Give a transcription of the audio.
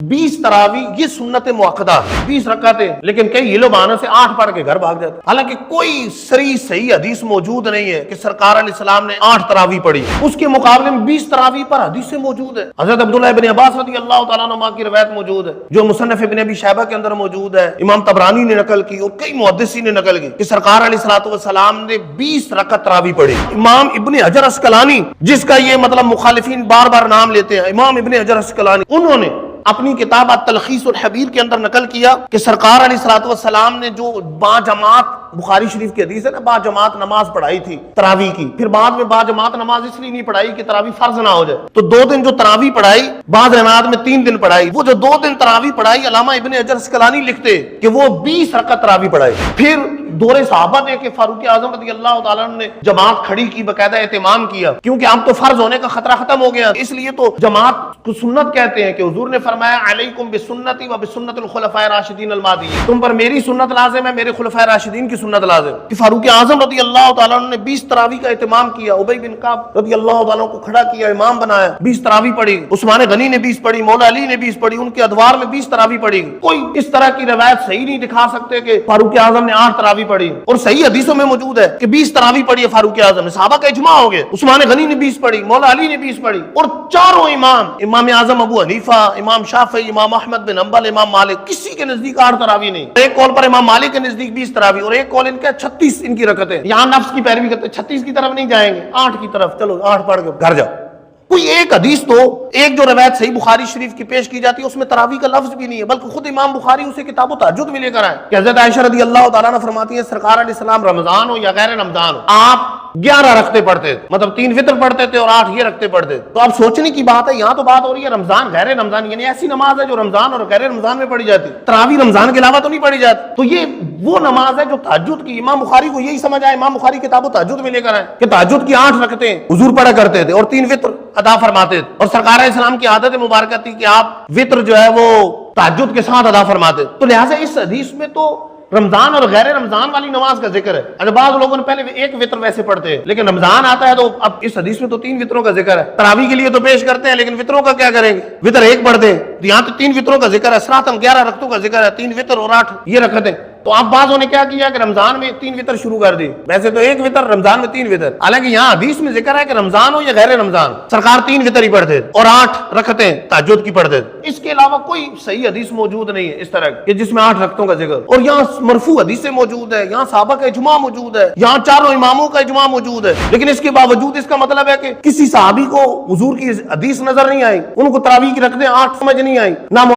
20 تراوی یہ سنت مؤکدہ 20 رکعتیں، لیکن کئی یہ لوگ بہانے سے 8 پڑھ کے گھر بھاگ جاتے، حالانکہ کوئی صحیح حدیث موجود نہیں ہے کہ سرکار علیہ السلام نے 8 تراوی پڑھی، اس کے مقابلے میں 20 تراوی پر حدیث موجود ہے۔ حضرت عبداللہ ابن عباس رضی اللہ تعالیٰ عنہ کی روایت موجود ہے جو مصنف ابن ابی شیبہ کے اندر موجود ہے، امام طبرانی نے نقل کی اور کئی محدثین نے نقل کی کہ سرکار علیہ السلام نے 20 رکعت تراوی پڑھی۔ امام ابن حجر عسقلانی، جس کا یہ مطلب مخالفین بار بار نام لیتے ہیں، امام ابن حجر عسقلانی، انہوں نے اپنی کتاب التلخیص الحبیر کے اندر نقل کیا کہ سرکار علیہ السلام نے جو با جماعت، بخاری شریف کی حدیث ہے نا، با جماعت نماز پڑھائی تھی تراوی کی، پھر بعد میں با جماعت نماز اس لیے نہیں پڑھائی کہ تراوی فرض نہ ہو جائے، تو 2 دن جو تراوی پڑھائی، بعض روایات میں 3 دن پڑھائی، وہ جو 2 دن تراوی پڑھائی، علامہ ابن حجر عسقلانی لکھتے کہ وہ 20 رکعت تراوی پڑھائی۔ پھر دور صحابہ نے کہ فاروق اعظم رضی اللہ تعالیٰ عنہ نے جماعت کھڑی کی، باقاعدہ اہتمام کیا، کیونکہ اب تو فرض ہونے کا خطرہ ختم ہو گیا، اس لیے تو جماعت کو سنت کہتے ہیں کہ حضور نے فرمایا علیکم بسنتی و بسنت الخلفاء الراشدین المہدیین، تم پر میری سنت لازم ہے، میرے خلفاء راشدین کی سنت لازم۔ کہ فاروق اعظم رضی اللہ تعالیٰ عنہ نے 20 تراوی کا اہتمام کیا، ابی بن کعب رضی اللہ تعالیٰ عنہ کو کھڑا کیا، امام بنایا، 20 تراوی پڑھی، عثمان غنی نے 20 پڑھی، مولا علی نے 20 پڑھی، ان کے ادوار میں 20 تراوی پڑھی۔ کوئی اس طرح کی روایت صحیح نہیں دکھا سکتے کہ فاروق اعظم نے 8 تراوی پڑھی، اور صحیح حدیثوں میں موجود ہے کہ 20 تراوی پڑھی ہے فاروق اعظم نے، صحابہ کا اجماع ہو گیا، عثمان غنی نے 20 پڑھی، مولا علی نے 20 پڑھی، اور چاروں امام اعظم ابو حنیفہ، امام شافعی، امام احمد بن حنبل، امام مالک، کسی کے نزدیک 8 تراوی نہیں۔ ایک قول پر امام مالک کے نزدیک 20 تراوی، اور ایک قول ان کا 36 ان کی رکعتیں، یہاں نفس کی پیروی کرتے 36 کی طرف نہیں جائیں گے، 8 کی طرف، چلو 8 پڑھ کے گھر جاؤ۔ کوئی ایک حدیث تو ایک جو روایت صحیح بخاری شریف کی پیش کی جاتی ہے اس میں تراوی کا لفظ بھی نہیں ہے، بلکہ خود امام بخاری اسے کتاب التہجد میں لے کر آئے کہ حضرت عائشہ رضی اللہ تعالیٰ عنہ فرماتی ہیں سرکار علیہ السلام رمضان ہو یا غیر رمضان ہو آپ 11 رکھتے پڑھتے تھے، مطلب 3 وتر پڑھتے تھے اور 8 یہ رکھتے پڑھتے تھے۔ تو اب سوچنے کی بات ہے، یہاں تو بات ہو رہی ہے رمضان غیر رمضان، یعنی ایسی نماز ہے جو رمضان اور غیر رمضان میں پڑھی جاتی، تراوی رمضان کے علاوہ تو نہیں پڑھی جاتی۔ تو یہ وہ نماز ہے جو تہجد کی، امام بخاری کو یہی سمجھ آیا، امام بخاری کتاب التہجد میں لے کر آئے کہ تہجد کی 8 رکعتیں حضور پڑھا کرتے تھے اور 3 وتر ادا فرماتے تھے، اور سرکار علیہ السلام کی عادت مبارکہ تھی کہ آپ وتر جو ہے وہ تہجد کے ساتھ ادا فرماتے، تو لہٰذا اس حدیث میں تو رمضان اور غیر رمضان والی نماز کا ذکر ہے۔ بعض لوگوں نے پہلے 1 وتر ویسے پڑھتے ہیں، لیکن رمضان آتا ہے تو اب اس حدیث میں تو 3 وتروں کا ذکر ہے، تراوی کے لیے تو پیش کرتے ہیں لیکن وتروں کا کیا کریں گے، وتر 1 پڑھتے ہیں، یہاں تو 3 وتروں کا ذکر ہے، صراحتاً 11 رکعتوں کا ذکر ہے، 3 وتر اور 8 یہ رکعتیں۔ تو اب بعضوں نے کیا کیا کہ رمضان میں 3 وتر شروع کر دی، ویسے تو 1 وتر، رمضان میں 3 وتر، حالانکہ یہاں حدیث میں ذکر ہے کہ رمضان ہو یا غیر رمضان سرکار 3 وتر ہی پڑھتے اور 8 رکعتیں تہجد کی پڑھتے، اس کے علاوہ کوئی صحیح حدیث موجود نہیں ہے اس طرح کہ جس میں 8 رکعتوں کا ذکر، اور یہاں مرفوع حدیثیں موجود ہے، یہاں صحابہ کا اجماع موجود ہے، یہاں چاروں اماموں کا اجماع موجود ہے، لیکن اس کے باوجود اس کا مطلب ہے کہ کسی صحابی کو حضور کی حدیث نظر نہیں آئی، ان کو تراویح کی رکعتیں 8 سمجھ نہیں آئی، نہ